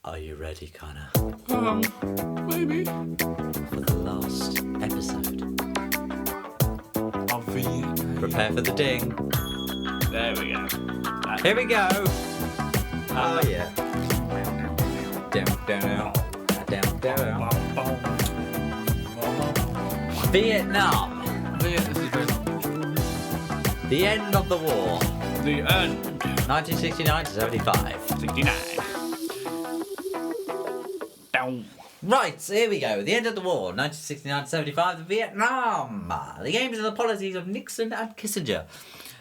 Are you ready, Carne? Maybe. For the last episode. Of Vietnam. Prepare for the ding. There we go. Here we go. Oh yeah. Down. Vietnam. The end of the war. The end. 1969 to 75. 69. Down. Right, here we go. The end of the war, 1969 to 75, Vietnam. The aims and the policies of Nixon and Kissinger.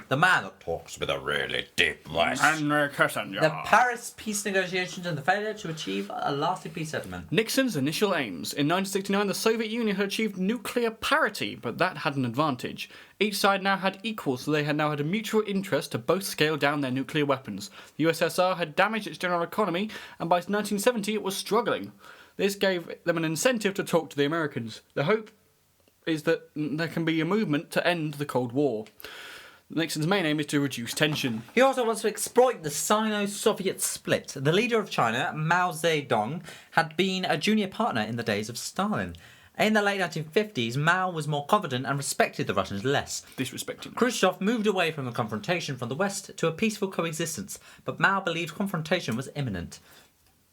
The man that talks with a really deep voice. Henry Kissinger. The Paris peace negotiations and the failure to achieve a lasting peace settlement. Nixon's initial aims. In 1969, the Soviet Union had achieved nuclear parity, but that had an advantage. Each side now had equals, so they had now had a mutual interest to both scale down their nuclear weapons. The USSR had damaged its general economy, and by 1970 it was struggling. This gave them an incentive to talk to the Americans. The hope is that there can be a movement to end the Cold War. Nixon's main aim is to reduce tension. He also wants to exploit the Sino-Soviet split. The leader of China, Mao Zedong, had been a junior partner in the days of Stalin. In the late 1950s, Mao was more confident and respected the Russians less. Disrespecting. Khrushchev moved away from the confrontation from the West to a peaceful coexistence, but Mao believed confrontation was imminent.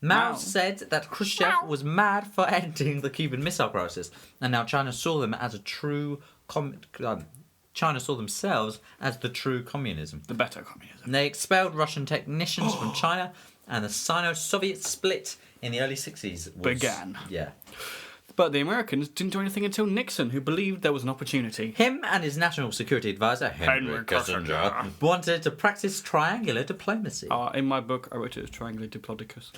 Mao said that Khrushchev was mad for ending the Cuban Missile Crisis, and now China saw them as a true China saw themselves as the true communism. The better communism. They expelled Russian technicians from China, and the Sino-Soviet split in the early 60s began. Yeah. But the Americans didn't do anything until Nixon, who believed there was an opportunity. Him and his national security advisor, Henry Kissinger, wanted to practice triangular diplomacy. In my book, I wrote it as triangular diplodocus.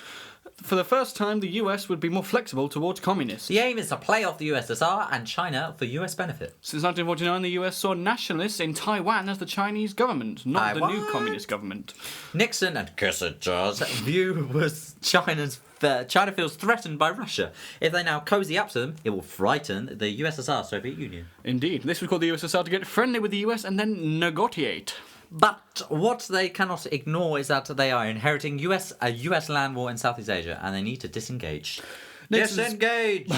For the first time, the US would be more flexible towards communists. The aim is to play off the USSR and China for US benefit. Since 1949, the US saw nationalists in Taiwan as the Chinese government, not the new communist government. Nixon and Kissinger's view was China feels threatened by Russia. If they now cozy up to them, it will frighten the USSR Soviet Union. Indeed. This would cause the USSR to get friendly with the US and then negotiate. But what they cannot ignore is that they are inheriting a US land war in Southeast Asia, and they need to disengage. Disengage!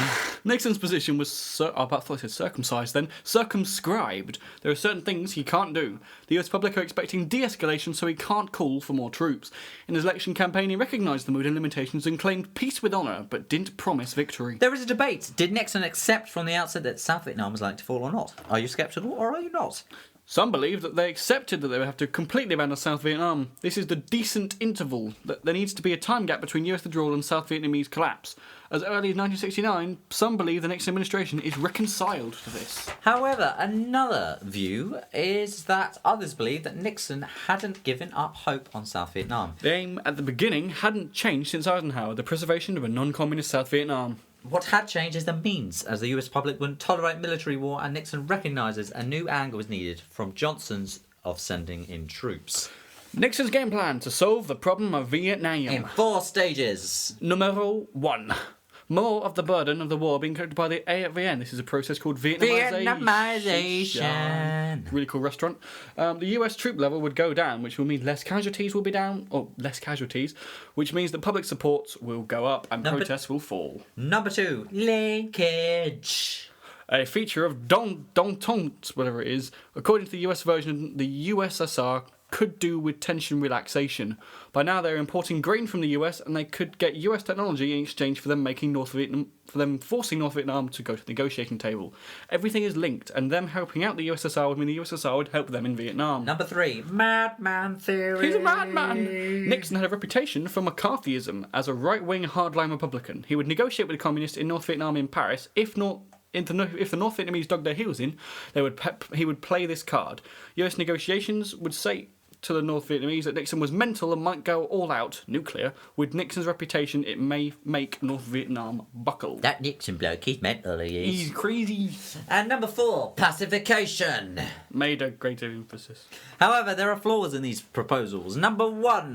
Nixon's position was circumcised then. Circumscribed. There are certain things he can't do. The US public are expecting de-escalation, so he can't call for more troops. In his election campaign, he recognised the mood and limitations and claimed peace with honour, but didn't promise victory. There is a debate. Did Nixon accept from the outset that South Vietnam was likely to fall or not? Are you sceptical or are you not? Some believe that they accepted that they would have to completely abandon South Vietnam. This is the decent interval, that there needs to be a time gap between US withdrawal and South Vietnamese collapse. As early as 1969, some believe the Nixon administration is reconciled to this. However, another view is that others believe that Nixon hadn't given up hope on South Vietnam. The aim at the beginning hadn't changed since Eisenhower, the preservation of a non-communist South Vietnam. What had changed is the means, as the US public wouldn't tolerate military war, and Nixon recognises a new angle was needed from Johnson's of sending in troops. Nixon's game plan to solve the problem of Vietnam. In 4 stages. Numero 1. More of the burden of the war being carried by the AFVN. This is a process called Vietnamization. Really cool restaurant. The US troop level would go down, which will mean less casualties will be down, which means that public support will go up and protests will fall. Number 2, linkage. A feature of Dong-Tont, whatever it is, according to the US version, the USSR could do with tension relaxation. By now they're importing grain from the US, and they could get US technology in exchange for them forcing North Vietnam to go to the negotiating table. Everything is linked, and them helping out the USSR would mean the USSR would help them in Vietnam. Number 3, madman theory. He's a madman! Nixon had a reputation for McCarthyism as a right-wing hardline Republican. He would negotiate with the communists in North Vietnam in Paris. If the North Vietnamese dug their heels in, he would play this card. US negotiations would say to the North Vietnamese that Nixon was mental and might go all out, nuclear. With Nixon's reputation, it may make North Vietnam buckle. That Nixon bloke, he's mental, he is. He's crazy. And number 4, pacification. Made a greater emphasis. However, there are flaws in these proposals. Number 1,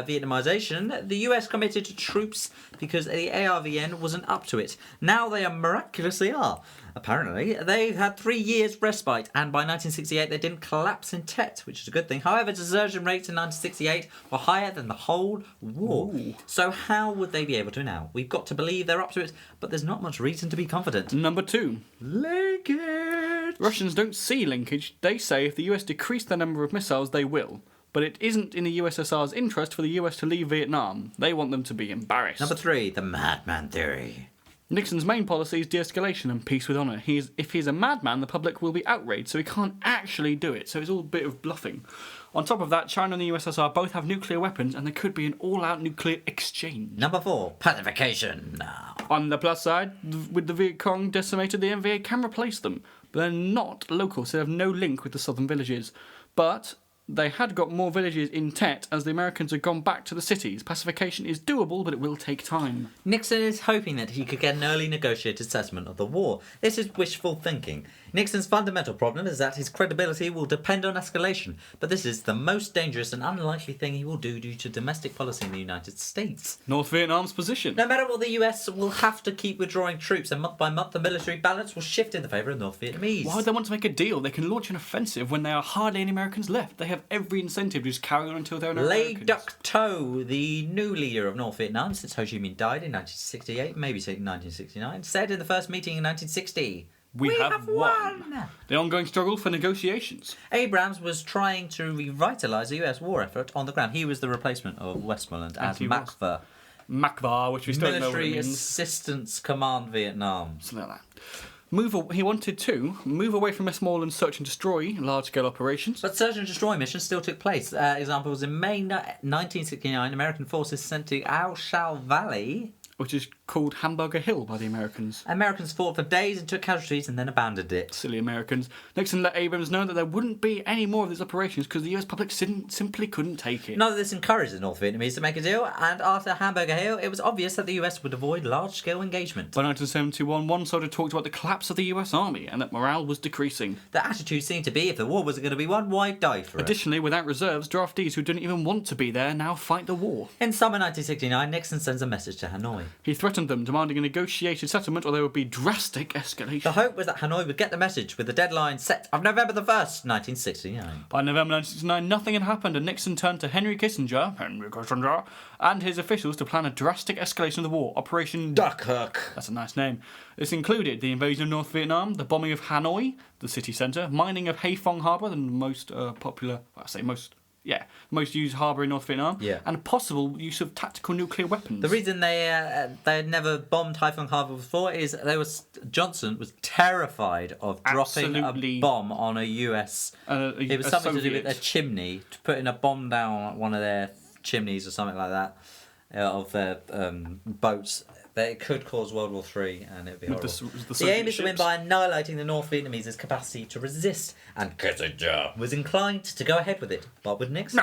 Vietnamization. The US committed to troops because the ARVN wasn't up to it. Now they miraculously are. Apparently, they had 3 years respite, and by 1968 they didn't collapse in Tet, which is a good thing. However, desertion rates in 1968 were higher than the whole war. Ooh. So how would they be able to now? We've got to believe they're up to it, but there's not much reason to be confident. Number 2. Linkage! Russians don't see linkage. They say if the US decrease the number of missiles, they will. But it isn't in the USSR's interest for the US to leave Vietnam. They want them to be embarrassed. Number 3, the madman theory. Nixon's main policy is de-escalation and peace with honour. If he's a madman, the public will be outraged, so he can't actually do it. So it's all a bit of bluffing. On top of that, China and the USSR both have nuclear weapons, and there could be an all-out nuclear exchange. Number 4, pacification. On the plus side, with the Viet Cong decimated, the NVA can replace them. But they're not local, so they have no link with the southern villages. But they had got more villages in Tet as the Americans had gone back to the cities. Pacification is doable, but it will take time. Nixon is hoping that he could get an early negotiated settlement of the war. This is wishful thinking. Nixon's fundamental problem is that his credibility will depend on escalation, but this is the most dangerous and unlikely thing he will do due to domestic policy in the United States. North Vietnam's position. No matter what, the US will have to keep withdrawing troops, and month by month the military balance will shift in the favour of North Vietnamese. Why would they want to make a deal? They can launch an offensive when there are hardly any Americans left. They have every incentive to just carry on until there are no Lê Americans. Duc Tho, the new leader of North Vietnam since Ho Chi Minh died in 1968, maybe 1969, said in the first meeting in 1960, We have won. The ongoing struggle for negotiations. Abrams was trying to revitalise the US war effort on the ground. He was the replacement of Westmoreland as he was. MACVA, MACVA, which we still don't know what it Military means. Assistance Command Vietnam. Something like that. He wanted to move away from Westmoreland search and destroy large-scale operations. But search and destroy missions still took place. Examples in May 1969, American forces sent to Ao Shao Valley. Which is called Hamburger Hill by the Americans. Americans fought for days and took casualties and then abandoned it. Silly Americans. Nixon let Abrams know that there wouldn't be any more of these operations because the US public simply couldn't take it. None of this encouraged the North Vietnamese to make a deal, and after Hamburger Hill, it was obvious that the US would avoid large-scale engagement. By 1971, one soldier talked about the collapse of the US Army and that morale was decreasing. The attitude seemed to be, if the war wasn't going to be won, why die for it? Additionally, without reserves, draftees who didn't even want to be there now fight the war. In summer 1969, Nixon sends a message to Hanoi. He threatened them, demanding a negotiated settlement or there would be drastic escalation. The hope was that Hanoi would get the message with the deadline set of November the 1st, 1969. By November 1969, nothing had happened and Nixon turned to Henry Kissinger, and his officials to plan a drastic escalation of the war, Operation Duck Hook. That's a nice name. This included the invasion of North Vietnam, the bombing of Hanoi, the city centre, mining of Haiphong Harbour, the most most used harbour in North Vietnam, Yeah. and possible use of tactical nuclear weapons. The reason they had never bombed Haiphong Harbour before is Johnson was terrified of dropping Absolutely. a bomb on a US. It was something to do with a chimney, to putting a bomb down one of their chimneys or something like that of their boats. That it could cause World War III and it would be horrible. The aim is to win by annihilating the North Vietnamese' capacity to resist, and Kissinger was inclined to go ahead with it, but with Nixon.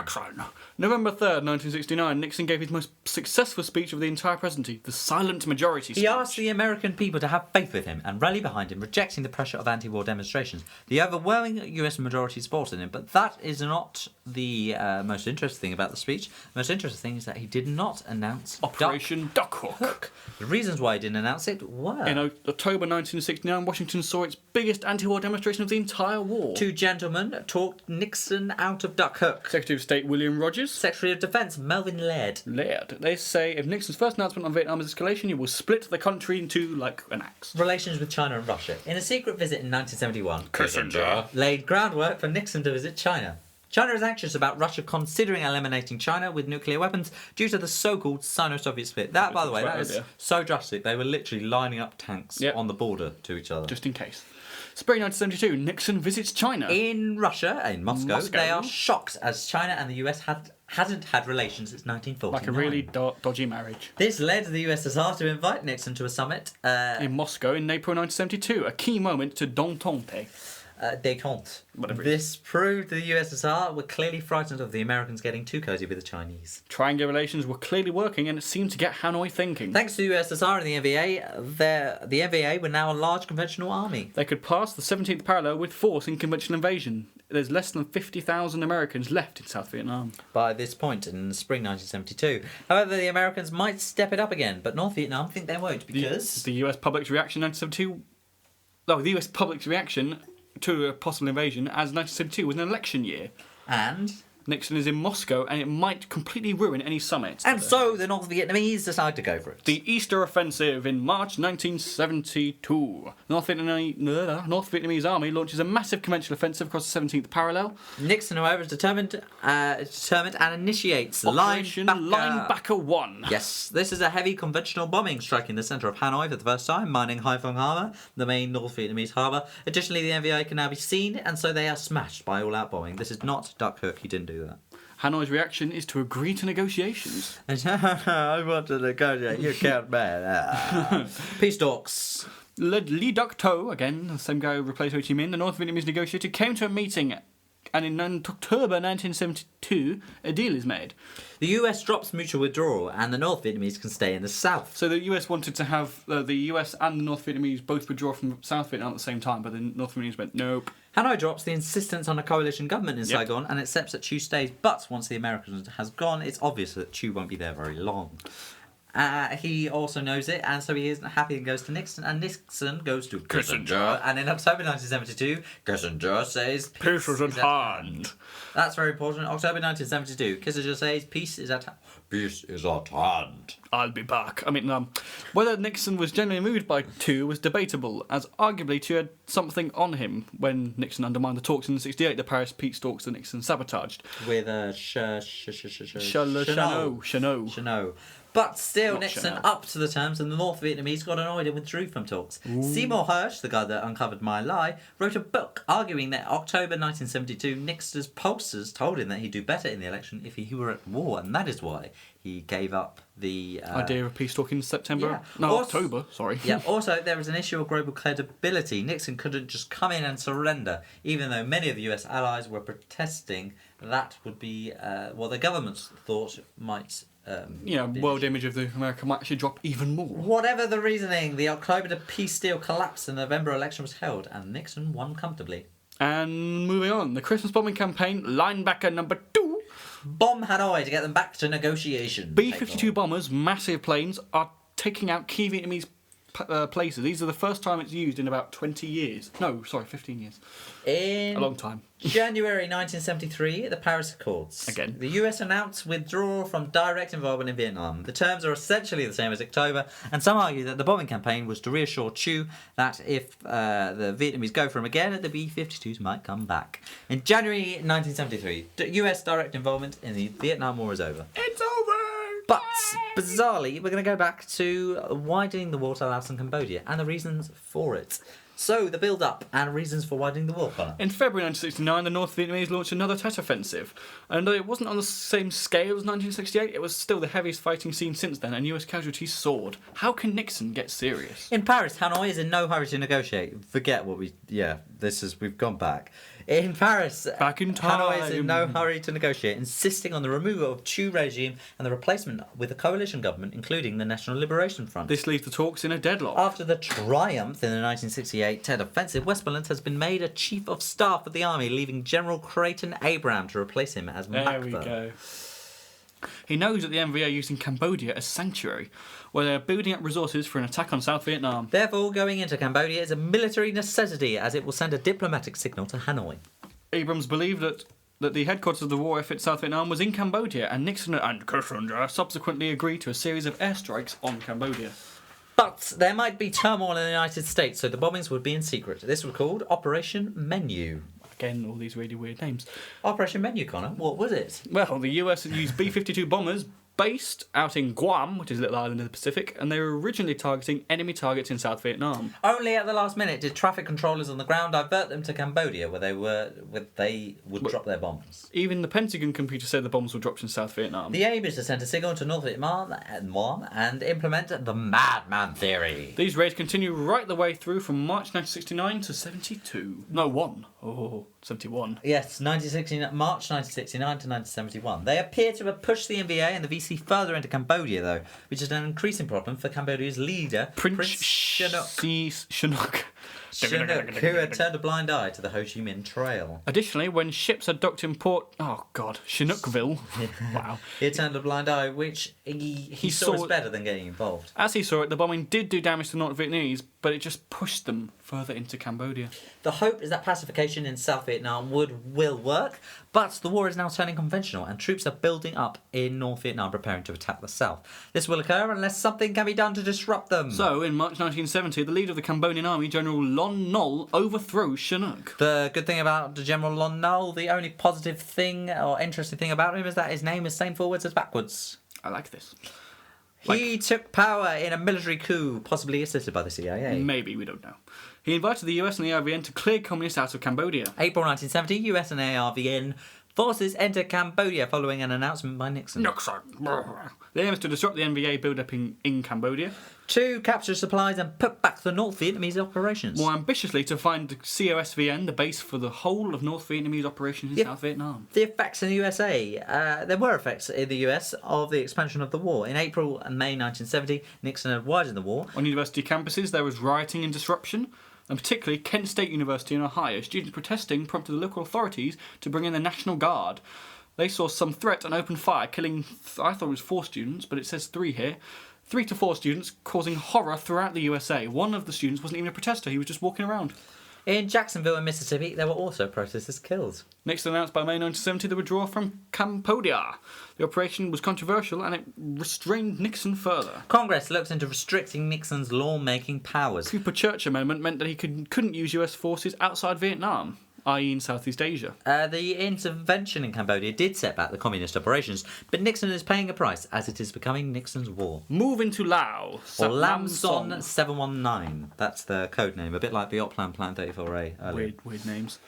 November 3rd, 1969, Nixon gave his most successful speech of the entire presidency, the silent majority speech. He asked the American people to have faith with him and rally behind him, rejecting the pressure of anti-war demonstrations. The overwhelming US majority supported him, but that is not the most interesting thing about the speech. The most interesting thing is that he did not announce Operation Duck Hook. The reasons why he didn't announce it were... In October 1969, Washington saw its biggest anti-war demonstration of the entire war. Two gentlemen talked Nixon out of Duck Hook. Secretary of State William Rogers. Secretary of Defense Melvin Laird. They say if Nixon's first announcement on Vietnam's escalation, he will split the country into like an axe. Relations with China and Russia. In a secret visit in 1971, Kissinger laid groundwork for Nixon to visit China. China is anxious about Russia considering eliminating China with nuclear weapons due to the so-called Sino-Soviet split. That, by the way, that is so drastic. They were literally lining up tanks on the border to each other. Just in case. Spring 1972, Nixon visits China. In Russia, in Moscow, they are shocked as China and the US hadn't had relations since 1949. Like a really dodgy marriage. This led the USSR to invite Nixon to a summit in Moscow in April 1972, a key moment to détente. Détente. Whatever. This proved the USSR were clearly frightened of the Americans getting too cosy with the Chinese. Triangular relations were clearly working and it seemed to get Hanoi thinking. Thanks to the USSR and the NVA, the NVA were now a large conventional army. They could pass the 17th parallel with force in conventional invasion. There's less than 50,000 Americans left in South Vietnam. By this point in spring 1972. However, the Americans might step it up again, but North Vietnam think they won't because... The US public's reaction in 1972 the US public's reaction to a possible invasion as 1972 was an election year. And Nixon is in Moscow, and it might completely ruin any summit. And so the North Vietnamese decide to go for it. The Easter Offensive in March 1972. North Vietnamese army launches a massive conventional offensive across the 17th parallel. Nixon, however, is determined and initiates Operation Linebacker 1. Yes, this is a heavy conventional bombing striking the centre of Hanoi for the first time, mining Haiphong Harbour, the main North Vietnamese harbour. Additionally, the NVA can now be seen, and so they are smashed by all-out bombing. This is not Duck Hook, he didn't do that. Hanoi's reaction is to agree to negotiations. I want to negotiate. You can't, man. Peace talks. Lee Duc To, again, the same guy who replaced Ho Chi Minh, the North Vietnamese negotiator, came to a meeting, and in October 1972, a deal is made. The US drops mutual withdrawal, and the North Vietnamese can stay in the south. So the US wanted to have the US and the North Vietnamese both withdraw from South Vietnam at the same time, but the North Vietnamese went, nope. Hanoi drops the insistence on a coalition government in Saigon and accepts that Chiu stays, but once the Americans has gone, it's obvious that Chiu won't be there very long. He also knows it, and so he isn't happy and goes to Nixon, and Nixon goes to Kissinger, and in October 1972, Kissinger says peace is at hand. That's very important. October 1972, Kissinger says peace is at hand. Peace is at hand. I'll be back. I mean, whether Nixon was genuinely moved by Tu was debatable, as arguably Tu had something on him when Nixon undermined the talks in '68, the Paris peace talks that Nixon sabotaged. With Chanot. But still, Nixon up to the terms, and the North Vietnamese got annoyed and withdrew from talks. Seymour Hersh, the guy that uncovered my lie, wrote a book arguing that October 1972, Nixon's pollsters told him that he'd do better in the election if he were at war, and that is why he gave up the idea of peace talk in September. Yeah. October. Sorry. Yeah. Also, there was an issue of global credibility. Nixon couldn't just come in and surrender, even though many of the US allies were protesting. That would be what the governments thought might. World image of the America might actually drop even more. Whatever the reasoning, the October peace deal collapsed and the November election was held, and Nixon won comfortably. And moving on, the Christmas bombing campaign, linebacker number 2. Bomb Hanoi to get them back to negotiation. B-52 bombers, massive planes, are taking out key Vietnamese places. These are the first time it's used in about 20 years. No, sorry, 15 years. In a long time. January 1973, the Paris Accords. Again. The US announced withdrawal from direct involvement in Vietnam. The terms are essentially the same as October, and some argue that the bombing campaign was to reassure Chiu that if the Vietnamese go for him again, the B-52s might come back. In January 1973, US direct involvement in the Vietnam War is over. It's over! But, bizarrely, we're going to go back to widening the war to Laos and Cambodia, and the reasons for it. So, the build-up and reasons for widening the war, Connor. In February 1969, the North Vietnamese launched another Tet Offensive. And though it wasn't on the same scale as 1968, it was still the heaviest fighting seen since then, and US casualties soared. How can Nixon get serious? In Paris, Hanoi is in no hurry to negotiate. Forget what we've gone back. In Paris, back in time. Hanoi is in no hurry to negotiate, insisting on the removal of Chiu regime and the replacement with a coalition government, including the National Liberation Front. This leaves the talks in a deadlock. After the triumph in the 1968 Tet Offensive, Westmoreland has been made a Chief of Staff of the Army, leaving General Creighton Abraham to replace him as There we go. He knows that the NVA are using Cambodia as sanctuary, where they are building up resources for an attack on South Vietnam. Therefore, going into Cambodia is a military necessity, as it will send a diplomatic signal to Hanoi. Abrams believed that the headquarters of the war effort in South Vietnam was in Cambodia, and Nixon and Kissinger subsequently agreed to a series of airstrikes on Cambodia. But there might be turmoil in the United States, so the bombings would be in secret. This was called Operation Menu. Again, all these really weird names. Operation Menu, Connor, what was it? Well, the US had used B-52 bombers based out in Guam, which is a little island in the Pacific, and they were originally targeting enemy targets in South Vietnam. Only at the last minute did traffic controllers on the ground divert them to Cambodia, where they would drop their bombs. Even the Pentagon computer said the bombs were dropped in South Vietnam. The aim is to send a signal to North Vietnam and implement the Madman Theory. These raids continue right the way through from March 1969 to 72. No, 1. Oh, 71. Yes, March 1969 to 1971. They appear to have pushed the NVA and the VC further into Cambodia, though, which is an increasing problem for Cambodia's leader, Prince Sihanouk, who had turned a blind eye to the Ho Chi Minh Trail. Additionally, when ships had docked in Port... Oh, God. Chinookville. Wow. He had turned a blind eye, which he saw it's better than getting involved. As he saw it, the bombing did do damage to the North Vietnamese, but it just pushed them further into Cambodia. The hope is that pacification in South Vietnam will work, but the war is now turning conventional and troops are building up in North Vietnam preparing to attack the south. This will occur unless something can be done to disrupt them. So, in March 1970, the leader of the Cambodian army, General Lon Nol, overthrows Chinook. The good thing about General Lon Nol, the only positive thing or interesting thing about him is that his name is same forwards as backwards. I like this. He took power in a military coup, possibly assisted by the CIA. Maybe, we don't know. He invited the US and the ARVN to clear communists out of Cambodia. April 1970, US and ARVN forces enter Cambodia following an announcement by Nixon. Nixon. The aim is to disrupt the NVA build-up in Cambodia. 2. Capture supplies and put back the North Vietnamese operations. More ambitiously, to find COSVN, the base for the whole of North Vietnamese operations in South Vietnam. The effects in the USA. There were effects in the US of the expansion of the war. In April and May 1970, Nixon had widened the war. On university campuses, there was rioting and disruption. And particularly Kent State University in Ohio, students protesting prompted the local authorities to bring in the National Guard. They saw some threat and opened fire, killing, I thought it was 4 students, but it says 3 here. 3 to 4 students, causing horror throughout the USA. One of the students wasn't even a protester, he was just walking around. In Jacksonville and Mississippi, there were also protesters killed. Nixon announced by May 1970 the withdrawal from Cambodia. The operation was controversial and it restrained Nixon further. Congress looked into restricting Nixon's law-making powers. Cooper Church Amendment meant that he couldn't use US forces outside Vietnam, i.e. in Southeast Asia. The intervention in Cambodia did set back the communist operations, but Nixon is paying a price as it is becoming Nixon's war. Move into Laos. Or Lam Son 719. That's the code name, a bit like the Oplan Plan 34A earlier. Weird names.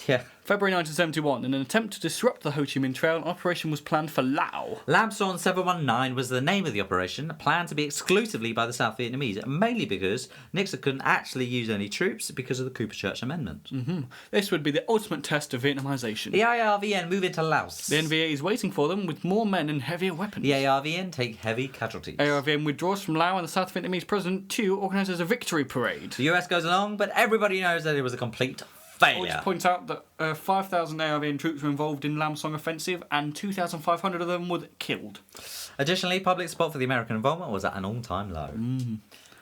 Yeah. February 1971, in an attempt to disrupt the Ho Chi Minh Trail, an operation was planned for Laos. Lam Son 719 was the name of the operation, planned to be exclusively by the South Vietnamese, mainly because Nixon couldn't actually use any troops because of the Cooper Church Amendment. This would be the ultimate test of Vietnamization. The ARVN move into Laos. The NVA is waiting for them with more men and heavier weapons. The ARVN take heavy casualties. ARVN withdraws from Laos and the South Vietnamese president, Tu, organises a victory parade. The US goes along, but everybody knows that it was a complete failure. I'll just point out that 5,000 ARVN troops were involved in Lam Son offensive and 2,500 of them were killed. Additionally, public support for the American involvement was at an all-time low.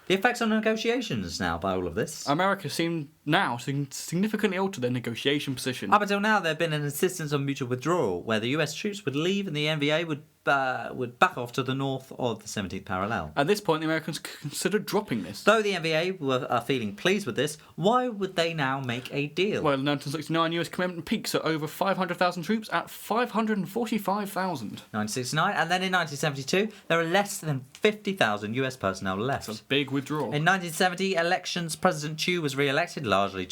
The effects on negotiations now by all of this. America seemed now to significantly alter their negotiation position. Up until now, there had been an insistence on mutual withdrawal, where the US troops would leave and the NVA would back off to the north of the 17th parallel. At this point, the Americans considered dropping this. Though the NVA are feeling pleased with this, why would they now make a deal? Well, in 1969, US commitment peaks at over 500,000 troops at 545,000. 1969, and then in 1972, there are less than 50,000 US personnel left. It's a big withdrawal. In 1970 elections, President Chu was re-elected, largely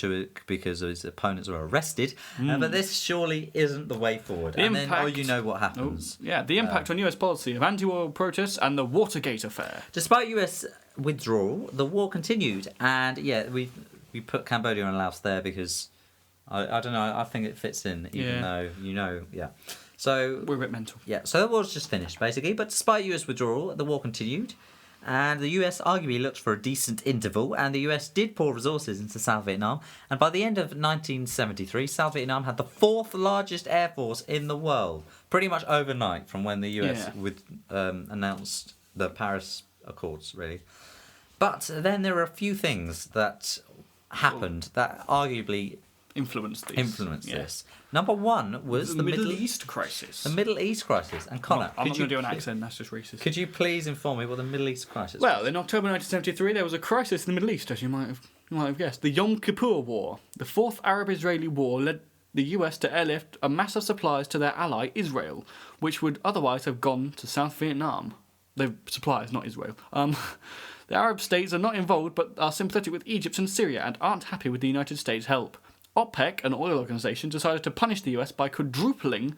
because his opponents were arrested. But this surely isn't the way forward. The impact, then, you know what happens. The impact on US policy of anti-oil protests and the Watergate affair. Despite US withdrawal, the war continued, and we put Cambodia and Laos there because I don't know. I think it fits in, even though So we're a bit mental. Yeah, so the war's just finished basically. But despite US withdrawal, the war continued. And the US arguably looked for a decent interval, and the US did pour resources into South Vietnam. And by the end of 1973, South Vietnam had the 4th largest air force in the world, pretty much overnight from when the US announced the Paris Accords, really. But then there are a few things that happened that arguably influenced this. Number one was the Middle East crisis. The Middle East crisis. And Connor, I'm not going to do an accent, that's just racist. Could you please inform me what the Middle East crisis was? Well, in October 1973, there was a crisis in the Middle East, as you might have guessed. The Yom Kippur War. The 4th Arab-Israeli War led the US to airlift a mass of supplies to their ally, Israel, which would otherwise have gone to South Vietnam. The supplies, not Israel. The Arab states are not involved, but are sympathetic with Egypt and Syria and aren't happy with the United States' help. OPEC, an oil organisation, decided to punish the US by quadrupling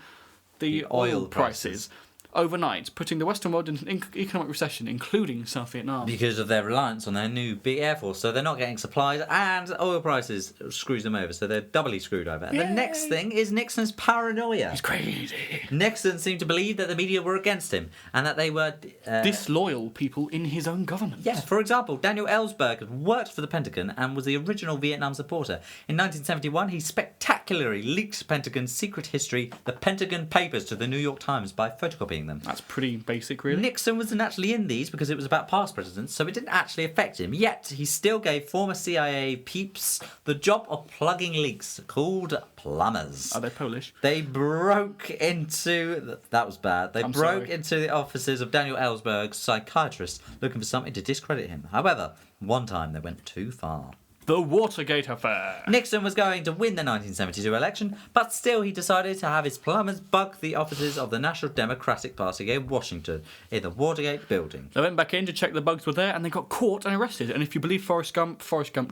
the oil prices overnight, putting the Western world into an economic recession, including South Vietnam. Because of their reliance on their new big air force. So they're not getting supplies, and oil prices screws them over, so they're doubly screwed over. And the next thing is Nixon's paranoia. He's crazy. Nixon seemed to believe that the media were against him, and that they were disloyal people in his own government. Yeah, for example, Daniel Ellsberg had worked for the Pentagon and was the original Vietnam supporter. In 1971, he spectacularly leaked Pentagon's secret history, the Pentagon Papers, to the New York Times by photocopying studying them. That's pretty basic, really. Nixon wasn't actually in these because it was about past presidents, so it didn't actually affect him. Yet, he still gave former CIA peeps the job of plugging leaks called plumbers. Are they Polish? They broke into... That was bad. They broke into the offices of Daniel Ellsberg's psychiatrist looking for something to discredit him. However, one time they went too far. The Watergate affair. Nixon was going to win the 1972 election, but still he decided to have his plumbers bug the offices of the National Democratic Party in Washington in the Watergate building. They went back in to check the bugs were there and they got caught and arrested. And if you believe Forrest Gump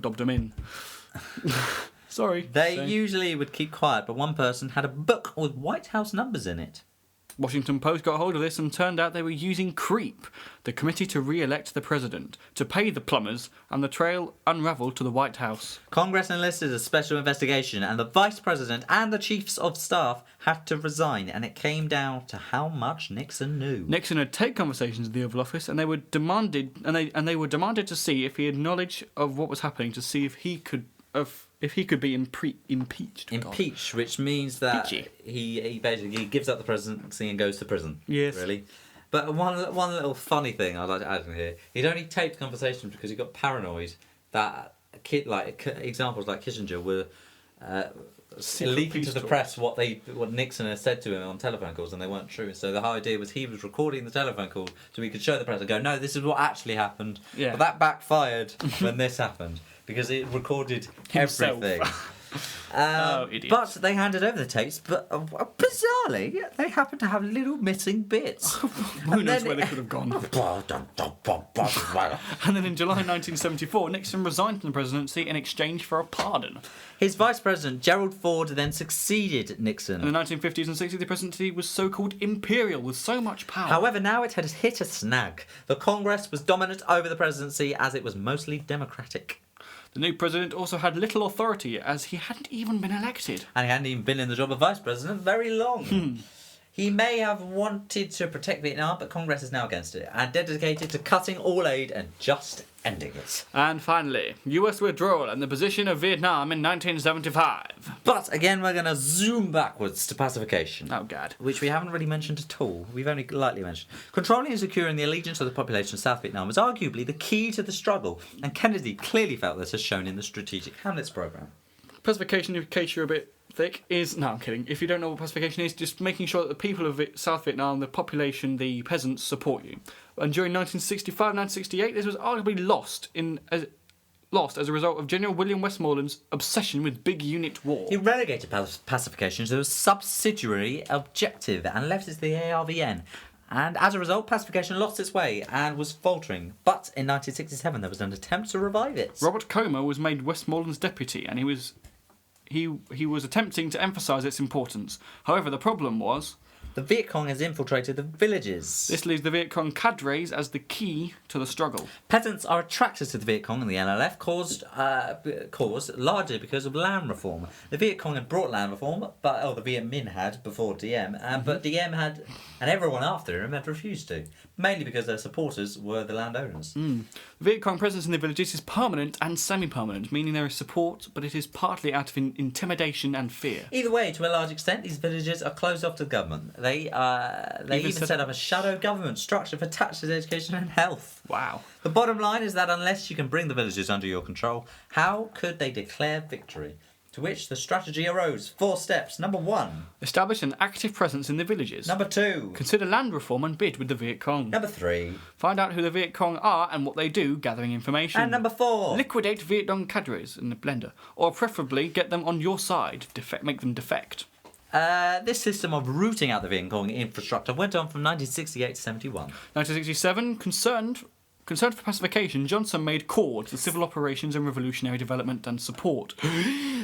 dobbed them in. Sorry. They usually would keep quiet, but one person had a book with White House numbers in it. Washington Post got hold of this and turned out they were using CREEP, the Committee to Re-elect the President, to pay the plumbers, and the trail unravelled to the White House. Congress enlisted a special investigation, and the Vice President and the Chiefs of Staff had to resign, and it came down to how much Nixon knew. Nixon had taped conversations in the Oval Office, and they were demanded to see if he had knowledge of what was happening, to see if he could be impeached. Impeach, which means that Peachy. he basically gives up the presidency and goes to prison. Yes. Really. But one little funny thing I'd like to add in here. He'd only taped conversations because he got paranoid that examples like Kissinger were leaking to the press what Nixon had said to him on telephone calls, and they weren't true. So the whole idea was he was recording the telephone call so he could show the press and go, no, this is what actually happened. Yeah. But that backfired when this happened because it recorded Himself. everything. Idiots. But they handed over the tapes, but bizarrely, they happened to have little missing bits. Who knows where they could have gone? And then in July 1974, Nixon resigned from the presidency in exchange for a pardon. His vice president, Gerald Ford, then succeeded Nixon. In the 1950s and 60s, the presidency was so-called imperial, with so much power. However, now it had hit a snag. The Congress was dominant over the presidency as it was mostly Democratic. The new president also had little authority, as he hadn't even been elected. And he hadn't even been in the job of vice president very long. He may have wanted to protect Vietnam, but Congress is now against it and dedicated to cutting all aid and just ending it. And finally, US withdrawal and the position of Vietnam in 1975. But again, we're going to zoom backwards to pacification. Oh, God. Which we haven't really mentioned at all. We've only lightly mentioned. Controlling and securing the allegiance of the population of South Vietnam was arguably the key to the struggle, and Kennedy clearly felt this, as shown in the Strategic Hamlets programme. Pacification, in case you're a bit thick, is... No, I'm kidding. If you don't know what pacification is, just making sure that the people of South Vietnam, the population, the peasants, support you. And during 1965-1968, this was arguably lost as a result of General William Westmoreland's obsession with big unit war. He relegated pacification to a subsidiary objective and left it to the ARVN. And as a result, pacification lost its way and was faltering. But in 1967, there was an attempt to revive it. Robert Comer was made Westmoreland's deputy, and he was attempting to emphasise its importance. However, the problem was... the Viet Cong has infiltrated the villages. This leaves the Viet Cong cadres as the key to the struggle. Peasants are attracted to the Viet Cong and the NLF, caused largely because of land reform. The Viet Cong had brought land reform, but the Viet Minh had before Diem, but Diem had, and everyone after him had refused to, mainly because their supporters were the landowners. The Viet Cong presence in the villages is permanent and semi-permanent, meaning there is support, but it is partly out of intimidation and fear. Either way, to a large extent, these villages are closed off to the government. They even set up a shadow government structure for taxes, education and health. Wow. The bottom line is that unless you can bring the villages under your control, how could they declare victory? To which the strategy arose. 4 steps. Number 1. Establish an active presence in the villages. Number 2. Consider land reform and bid with the Viet Cong. Number 3. Find out who the Viet Cong are and what they do, gathering information. And number 4. Liquidate Viet Cong cadres in the blender, or preferably get them on your side, make them defect. This system of rooting out the Viet Cong infrastructure went on from 1968 to 71. 1967, concerned for pacification, Johnson made CORD, the Civil Operations and Revolutionary Development and Support,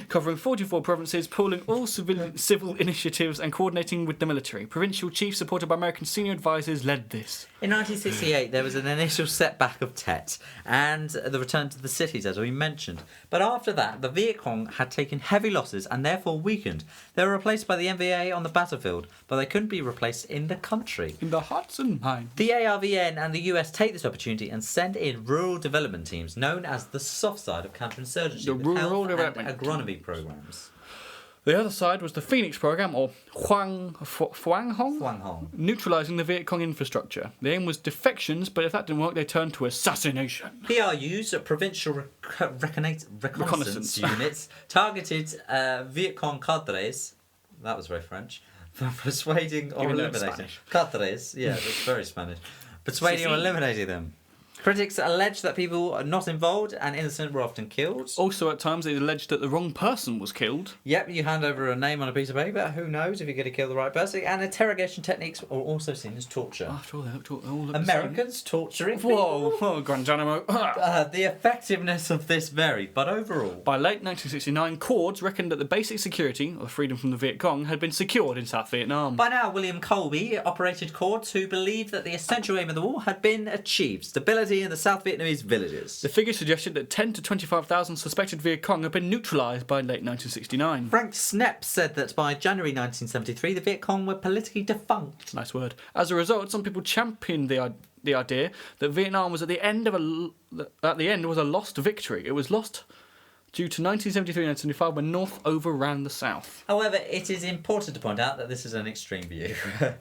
covering 44 provinces, pooling all civil initiatives and coordinating with the military. Provincial chiefs, supported by American senior advisors, led this. In 1968, there was an initial setback of Tet and the return to the cities, as we mentioned. But after that, the Viet Cong had taken heavy losses and therefore weakened. They were replaced by the NVA on the battlefield, but they couldn't be replaced in the country. In the Hudson Mine. The ARVN and the US take this opportunity and send in rural development teams, known as the soft side of counterinsurgency, The with rural health development and agronomy programs. The other side was the Phoenix program, or Hwang Hong, Wang Hong. neutralising the Viet Cong infrastructure. The aim was defections, but if that didn't work, they turned to assassination. PRUs, Provincial Reconnaissance Units, targeted Viet Cong cadres, that was very French, for persuading or Even though it's eliminating. Spanish. Cadres, yeah, that's very Spanish. Persuading or eliminating them. Critics alleged that people not involved and innocent were often killed. Also, at times, it alleged that the wrong person was killed. Yep, you hand over a name on a piece of paper. Who knows if you're going to kill the right person? And interrogation techniques are also seen as torture. After all, they looked all the Americans torturing same. people. Whoa, Guantanamo. The effectiveness of this varied, but overall... By late 1969, Cords reckoned that the basic security, or freedom from the Viet Cong, had been secured in South Vietnam. By now, William Colby operated courts who believed that the essential aim of the war had been achieved: stability in the South Vietnamese villages. The figure suggested that 10 to 25,000 suspected Viet Cong had been neutralised by late 1969. Frank Snepp said that by January 1973, the Viet Cong were politically defunct. Nice word. As a result, some people championed the idea that Vietnam was at the end was a lost victory. It was lost due to 1973-1975 when North overran the South. However, it is important to point out that this is an extreme view.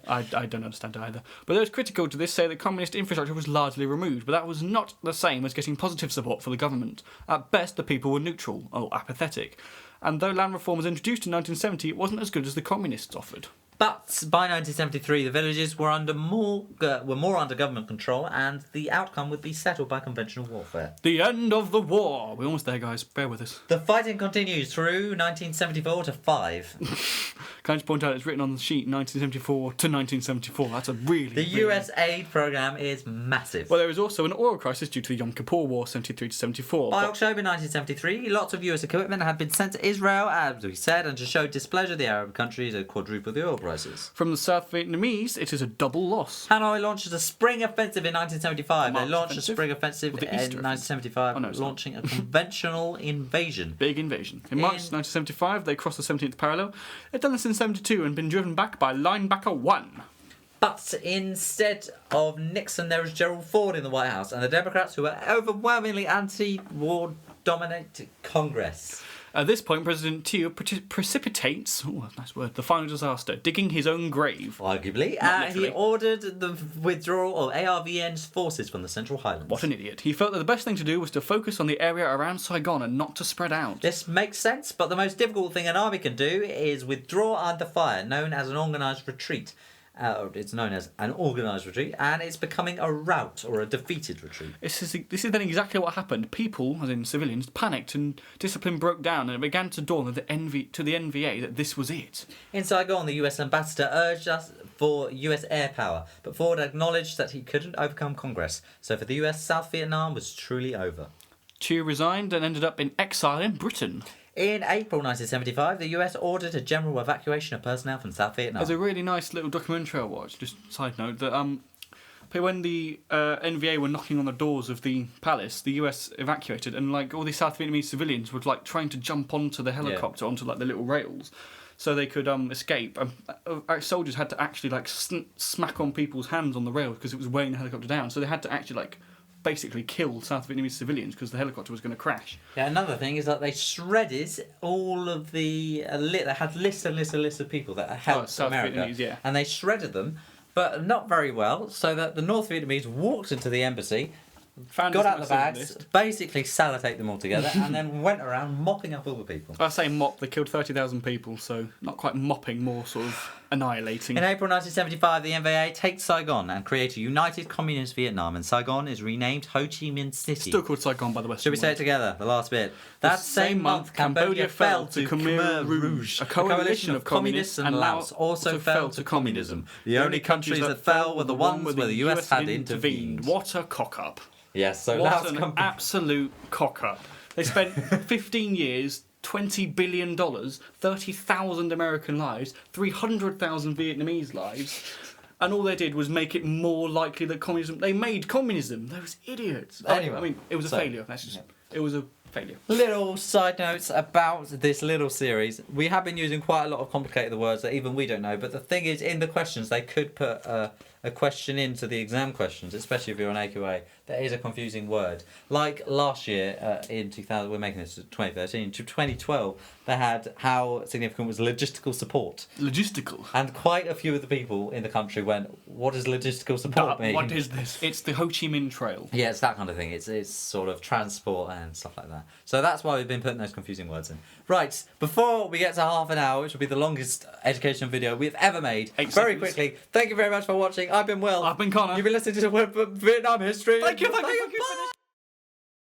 I don't understand either. But those critical to this say that communist infrastructure was largely removed, but that was not the same as getting positive support for the government. At best, the people were neutral, or apathetic. And though land reform was introduced in 1970, it wasn't as good as the communists offered. But by 1973, the villages were more under government control, and the outcome would be settled by conventional warfare. The end of the war. We're almost there, guys. Bear with us. The fighting continues through 1974 to 5. Can I just point out it's written on the sheet 1974 to 1974. That's a really... The US aid programme is massive. Well, there was also an oil crisis due to the Yom Kippur War, 73 to 74. By October 1973, lots of US equipment had been sent to Israel, as we said, and to show displeasure, the Arab countries had quadrupled the oil prices. From the South Vietnamese, it is a double loss. Hanoi launched a spring offensive in 1975. March They launched offensive? a spring offensive Or in the Easter 1975, launching a conventional invasion. Big invasion. In March 1975, they crossed the 17th parallel. They'd done this in 72 and been driven back by Linebacker 1. But instead of Nixon, there was Gerald Ford in the White House, and the Democrats, who were overwhelmingly anti-war, dominated Congress. At this point, President Thieu precipitates, that's a nice word, the final disaster, digging his own grave. Arguably. He ordered the withdrawal of ARVN's forces from the Central Highlands. What an idiot. He felt that the best thing to do was to focus on the area around Saigon and not to spread out. This makes sense, but the most difficult thing an army can do is withdraw under fire, known as an organised retreat. It's known as an organised retreat, and it's becoming a rout or a defeated retreat. This is then exactly what happened. People, as in civilians, panicked and discipline broke down, and it began to dawn to the NVA that this was it. In Saigon, the US ambassador urged us for US air power, but Ford acknowledged that he couldn't overcome Congress. So for the US, South Vietnam was truly over. Thieu resigned and ended up in exile in Britain. In April 1975, the US ordered a general evacuation of personnel from South Vietnam. There's a really nice little documentary I watched, just side note, that when the NVA were knocking on the doors of the palace, the US evacuated, and like all these South Vietnamese civilians were like trying to jump onto the helicopter, onto like the little rails, so they could escape. Our soldiers had to actually like smack on people's hands on the rails because it was weighing the helicopter down, so they had to actually like basically kill South Vietnamese civilians because the helicopter was going to crash. Yeah, another thing is that they shredded all of the... they had lists and lists and lists of people that helped South America. Vietnamese, yeah. And they shredded them, but not very well, so that the North Vietnamese walked into the embassy, got out the bags, basically sellotape them all together, and then went around mopping up all the people. I say mop, they killed 30,000 people, so not quite mopping, more sort of annihilating. In April 1975, the NVA takes Saigon and creates a united communist Vietnam, and Saigon is renamed Ho Chi Minh City. Still called Saigon by the Western Should we say it world. together, the last bit? That same month, Cambodia fell to Khmer Rouge. A coalition of communists and Laos also fell to communism. The only countries that fell were the ones where the US had intervened. What a cock-up. Yes, so what an absolute cock-up. They spent 15 years, $20 billion, 30,000 American lives, 300,000 Vietnamese lives, and all they did was make it more likely that communism... They made communism. Those idiots. Anyway, I mean, it was a failure. It was a failure. Little side notes about this little series. We have been using quite a lot of complicated words that even we don't know, but the thing is, in the questions, they could put a question into the exam questions, especially if you're on AQA, that is a confusing word. Like last year in 2000, we're making this 2013 to 2012, they had how significant was logistical support. Logistical. And quite a few of the people in the country went, what does logistical support mean? What is this? It's the Ho Chi Minh Trail. Yeah, it's that kind of thing. It's sort of transport and stuff like that. So that's why we've been putting those confusing words in. Right, before we get to half an hour, which will be the longest education video we've ever made, 8 very seconds. quickly, thank you very much for watching. I've been Will. I've been Connor. You've been listening to Vietnam History. Thank you. Bye.